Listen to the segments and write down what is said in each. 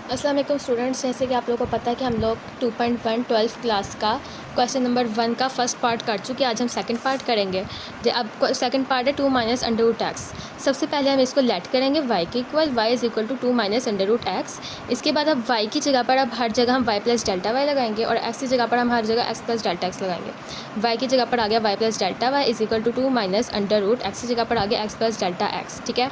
अस्सलाम वालेकुम स्टूडेंट्स, जैसे कि आप लोगों को पता है कि हम लोग 2.1 12th क्लास का क्वेश्चन नंबर 1 का फर्स्ट पार्ट कर चुके हैं। आज हम सेकंड पार्ट करेंगे। जो अब सेकंड पार्ट है 2 माइनस अंडर रूट एक्स। सबसे पहले हम इसको लेट करेंगे y के equal, y is equal to 2 minus under root x. इसके बाद अब y की जगह पर अब हर जगह हम y प्लस डेल्टा वाई लगाएंगे और x की जगह पर हम हर जगह x प्लस डेल्टा एक्स लगाएंगे। y की जगह पर आ गया y plus delta y is equal to 2 minus under root x की जगह पर आ गया x प्लस डेल्टा एक्स। ठीक है,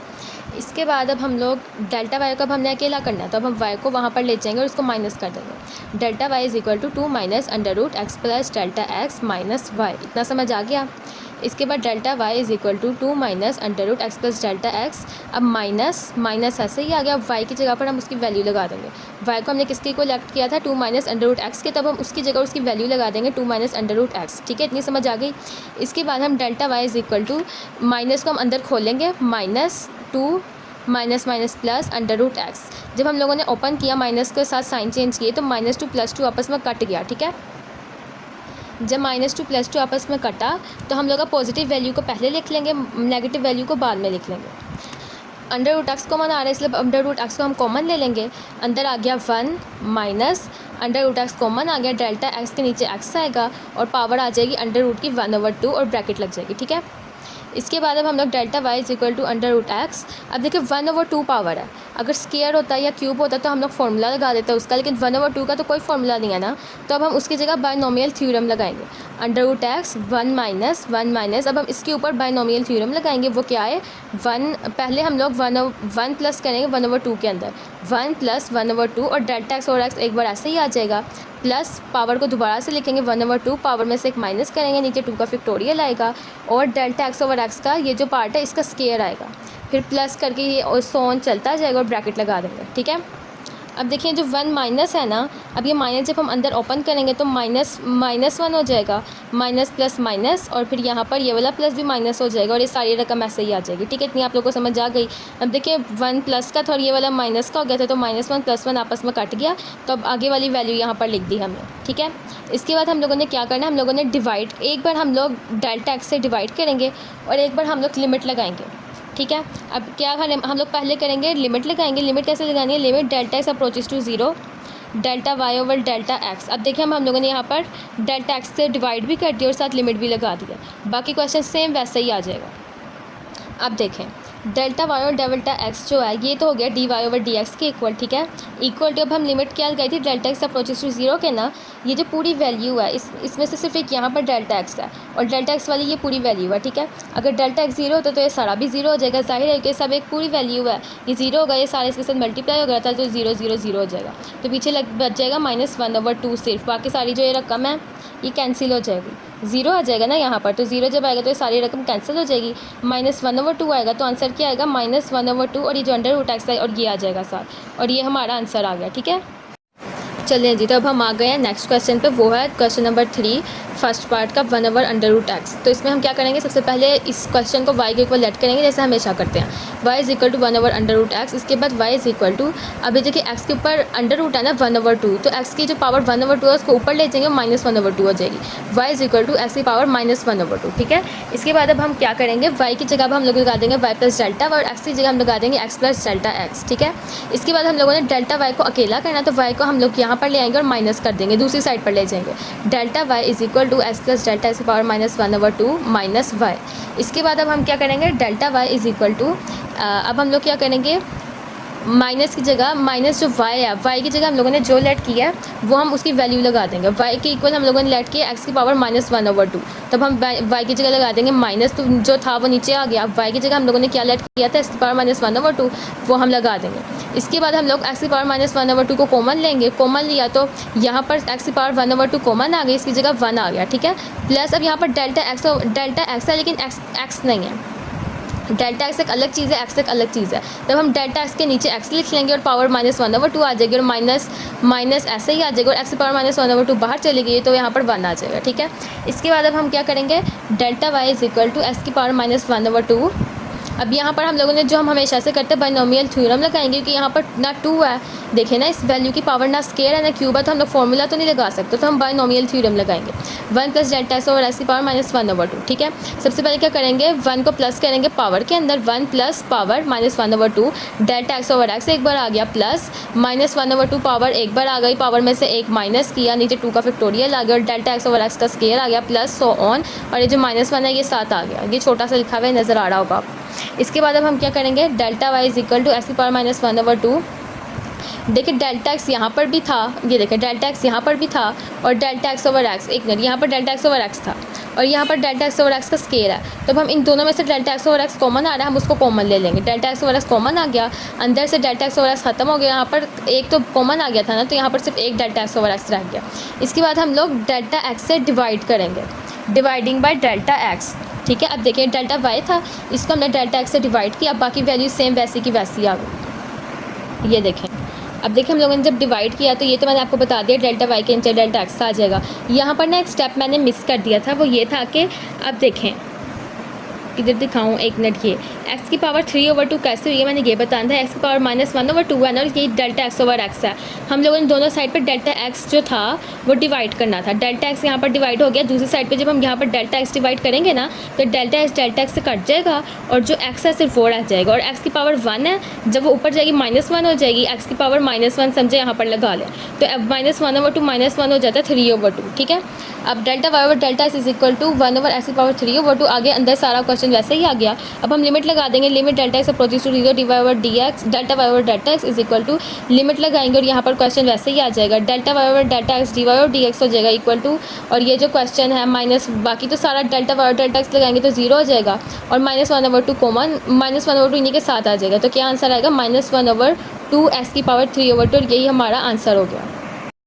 इसके बाद अब हम लोग डेल्टा वाई को अब हमने अकेला करना है, तो अब हम y को वहाँ पर ले जाएंगे और उसको माइनस कर देंगे। Delta y is equal to 2 minus under root x plus delta x minus y. इतना समझ आ गया। इसके बाद delta y is equal to 2 minus under root x plus delta x. अब माइनस माइनस ऐसे ही आ गया। अब y की जगह पर हम उसकी वैल्यू लगा देंगे। y को हमने किसके को लेफ्ट किया था 2 माइनस अंडर रूट एक्स के, तब हम उसकी जगह उसकी वैल्यू लगा देंगे 2 माइनस अंडर रूट एक्स। ठीक है, इतनी समझ आ गई। इसके बाद हम delta y is equal to minus को हम अंदर खोलेंगे, minus 2 minus minus plus under root x. जब हम लोगों ने ओपन किया माइनस के साथ साइन चेंज किए तो माइनस 2 प्लस 2 आपस में कट गया। ठीक है, जब माइनस 2 प्लस 2 आपस में कटा तो हम लोग पॉजिटिव वैल्यू को पहले लिख लेंगे, नेगेटिव वैल्यू को बाद में लिख लेंगे। अंडर रूट एक्स कॉमन आ रहा है इसलिए अंडर रूट एक्स को हम कॉमन ले लेंगे। अंदर आ गया 1 minus under root X common आ गया, डेल्टा एक्स के नीचे एक्स आएगा और पावर आ जाएगी अंडर रूट की 1/2 और ब्रैकेट लग जाएगी। ठीक है, इसके बाद अब हम लोग delta y is equal to under root x. अब देखिए 1/2 पावर है, अगर स्केयर होता है या क्यूब होता तो हम लोग फार्मूला लगा देते हैं उसका, लेकिन 1/2 का तो कोई फार्मूला नहीं है ना, तो अब हम उसकी जगह बायनोमियल थ्योरम लगाएंगे। अंडर रूट एक्स 1 माइनस अब हम इसके ऊपर बायनोमियल थ्योरम लगाएंगे। वो क्या है, 1 पहले हम लोग 1 प्लस करेंगे 1/2 के अंदर, 1 प्लस 1/2 और डेल्टा एक्स और एक्स एक बार ऐसे ही आ जाएगा, प्लस पावर को दोबारा से लिखेंगे 1/2, पावर में से एक माइनस करेंगे, नीचे 2 का फैक्टोरियल आएगा और डेल्टा एक्स ओवर एक्स का ये जो पार्ट है इसका स्केयर आएगा, फिर प्लस करके ये और सोन चलता जाएगा और ब्रैकेट लगा देंगे। ठीक है, अब देखिए जो 1 माइनस है ना, अब ये माइनस जब हम अंदर ओपन करेंगे तो माइनस 1 हो जाएगा, माइनस प्लस माइनस और फिर यहाँ पर ये वाला प्लस भी माइनस हो जाएगा और ये सारी रकम ऐसे ही आ जाएगी। ठीक है, इतनी आप लोगों को समझ आ गई। अब देखिए 1 प्लस का था और ये वाला माइनस का हो गया था, तो -1 + 1 आपस में कट गया, तो अब आगे वाली वैल्यू यहाँ पर लिख दी हमने। ठीक है, इसके बाद हम लोगों ने क्या करना है, हम लोगों ने डिवाइड, एक बार हम लोग डेल्टा एक्स से डिवाइड करेंगे और एक बार हम लोग लिमिट लगाएंगे। ठीक है, अब क्या हम लोग पहले करेंगे लिमिट लगाएंगे। लिमिट कैसे लगानी है, limit delta x approaches to 0 delta y over delta x. अब देखिए हम लोगों ने यहाँ पर डेल्टा एक्स से डिवाइड भी कर दिया और साथ लिमिट भी लगा दिया, बाकी क्वेश्चन सेम वैसे ही आ जाएगा। अब देखें डेल्टा वाई और डेल्टा एक्स जो है ये तो हो गया d y over d x के इक्वल। ठीक है, इक्वल टू अब हम लिमिट क्या लगाई थी डेल्टा एक्स अप्रोचेस टू 0 के ना, ये जो पूरी वैल्यू है इसमें से सिर्फ एक यहाँ पर डेल्टा एक्स है और डेल्टा एक्स वाली ये पूरी वैल्यू है। ठीक है, अगर डेल्टा एक्स 0 होता तो ये सारा भी 0 हो जाएगा, जाहिर है कि सब एक पूरी वैल्यू है, ये 0 होगा, ये सारे इसके साथ मल्टीप्लाई हो गया था तो 0 0 0 हो जाएगा, तो पीछे बच जाएगा -1/2 सिर्फ, बाकी सारी जो ये रकम है ये कैंसिल हो जाएगी, 0 आ जाएगा ना यहाँ पर, तो 0 जब आएगा तो ये सारी रकम कैंसिल हो जाएगी, -1/2 आएगा, तो आंसर क्या आएगा -1/2 और ये जो अंडर रूट एक्स है और ये आ जाएगा साथ, और ये हमारा आंसर आ गया। ठीक है, चलिए जी, तो अब हम आ गए हैं नेक्स्ट क्वेश्चन पे, वो है क्वेश्चन नंबर 3 फर्स्ट पार्ट का 1/अंडर रूट एक्स। तो इसमें हम क्या करेंगे, सबसे पहले इस क्वेश्चन को y के इक्वल लेट करेंगे जैसे हमेशा करते हैं, y इज इक्वल टू 1/अंडर रूट एक्स। इसके बाद y इज इक्वल टू, अभी देखिए x के ऊपर अंडर रूट है ना 1/2, तो x की जो पावर 1/2 है उसको ऊपर ले जाएंगे, -1/2 हो जाएगी, y is equal to x की पावर -1/2। ठीक है, इसके बाद अब हम क्या करेंगे, y की जगह हम लोग लगा देंगे y प्लस डेल्टा और x की जगह हम लगा देंगे x प्लस डेल्टा एक्स। ठीक है, इसके बाद हम लोगों ने डेल्टा y को अकेला करना, तो y को हम लोग यहाँ पर ले आएंगे और माइनस कर देंगे, दूसरी साइड पर ले जाएंगे, delta y is equal to x plus delta x की पावर -1/2 माइनस y। इसके बाद अब हम क्या करेंगे, delta y is equal to, अब हम लोग क्या करेंगे, माइनस की जगह माइनस जो y है, y की जगह हम लोगों ने जो लेट किया है वो हम उसकी वैल्यू लगा देंगे, y के इक्वल हम लोगों ने लेट किया x की पावर -1/2, तब हम y की जगह लगा देंगे माइनस, तो जो था वो नीचे आ गया, y की जगह हम लोगों ने क्या लेट किया था x की पावर -1/2 वो हम लगा देंगे। इसके बाद हम लोग x की पावर -1/2 को कॉमन लेंगे, कॉमन लिया तो यहाँ पर x की पावर 1/2 कॉमन आ गई, इसकी जगह 1 आ गया। ठीक है, प्लस अब यहाँ पर डेल्टा एक्स है लेकिन x नहीं है, डेल्टा एक्स एक अलग चीज़ है, एक्स एक अलग चीज़ है, तब हम डेल्टा एक्स के नीचे एक्स लिख लेंगे और पावर -1/2 आ जाएगी और माइनस ऐसे ही आ जाएगा और एक्स की पावर -1/2 बाहर चली गई तो यहाँ पर 1 आ जाएगा। ठीक है, इसके बाद अब हम क्या करेंगे, delta y is equal to x की पावर -1/2 अब यहाँ पर हम लोगों ने जो हम हमेशा से करते हैं बाइनोमियल थ्योरम लगाएंगे, क्योंकि यहाँ पर ना 2 है, देखें ना इस वैल्यू की पावर ना स्केयर है ना क्यूब है, तो हम लोग फॉर्मूला तो नहीं लगा सकते, तो हम बाइनोमियल थ्योरम लगाएंगे। 1 plus delta X over x की पावर -1/2। ठीक है, सबसे पहले क्या करेंगे, 1 को प्लस करेंगे पावर के अंदर, 1 plus power -1/2 delta X over x एक बार आ गया, प्लस -1/2 पावर एक बार आ गई, पावर में से एक माइनस किया, नीचे 2 का फैक्टोरियल आ गया और डेल्टा एक्स ओवर एक्स का स्केयर आ गया, प्लस सो ऑन, और ये जो -1 है ये 7 आ गया, ये छोटा सा लिखा हुआ है, नज़र आ रहा होगा। इसके बाद अब हम क्या करेंगे, delta y is equal to x की पावर -1/2। देखिए डेल्टा एक्स यहाँ पर भी था, ये देखिए डेल्टा एक्स यहाँ पर भी था और डेल्टा एक्स ओवर एक्स, एक मिनट, यहाँ पर डेल्टा एक्स ओवर एक्स था और यहाँ पर डेल्टा एक्स ओवर एक्स का स्केयर है, तो अब हम इन दोनों में से delta X over X common आ रहा है, हम उसको कॉमन ले लेंगे। Delta X over X common आ गया, अंदर से डेल्टा एक्स ओवर एक्स खत्म हो गया, यहाँ पर एक तो कॉमन आ गया था ना, तो यहाँ पर सिर्फ एक डेल्टा एक्स ओवर एक्स रह गया। इसके बाद हम लोग डेल्टा एक्स से डिवाइड करेंगे, डिवाइडिंग बाय डेल्टा एक्स। ठीक है, अब देखिए डेल्टा वाई था, इसको हमने डेल्टा एक्स से डिवाइड किया, अब बाकी वैल्यू सेम वैसी की वैसी आ गई। ये देखें, अब देखिए हम लोगों ने जब डिवाइड किया तो ये तो मैंने आपको बता दिया डेल्टा वाई के नीचे डेल्टा एक्स आ जाएगा। यहाँ पर ना एक स्टेप मैंने मिस कर दिया था, वो ये था कि अब देखें किधर दिखाऊँ, एक मिनट, ये एक्स की पावर 3/2 कैसे हुई है मैंने ये बताना था। एक्स की पावर -1/2 है ना, और ये डेल्टा एक्स ओवर एक्स है। हम लोगों ने दोनों साइड पर डेल्टा एक्स जो था वो डिवाइड करना था, डेल्टा एक्स यहाँ पर डिवाइड हो गया, दूसरी साइड पर जब हम यहाँ पर डेल्टा एक्स डिवाइड करेंगे ना तो डेल्टा एक्स से कट जाएगा और जो एक्स है सिर्फ वो रह जाएगा, और एक्स की पावर 1 है, जब वो ऊपर जाएगी -1 हो जाएगी, एक्स की पावर -1 समझे यहाँ पर लगा लें, तो अब -1/2 -1 हो जाता है 3/2। ठीक है, अब delta y over delta x is equal to 1 over x की पावर 3/2, आगे अंदर सारा क्वेश्चन वैसे ही आ गया। अब हम लिमिट लगा देंगे, limit delta x approaches to 0 d y over d x, delta y over delta x is equal to, limit लगाएंगे और यहाँ पर क्वेश्चन वैसे ही आ जाएगा, delta y over delta x d y over d x हो जाएगा इक्वल टू, और ये जो क्वेश्चन है माइनस, बाकी तो सारा delta y over delta x लगाएंगे तो 0 हो जाएगा, और -1/2 कॉमन, -1/2 इन्हीं के साथ आ जाएगा, तो क्या आंसर आएगा, -1/2 एक्स की पावर 3/2, और यही हमारा आंसर हो गया।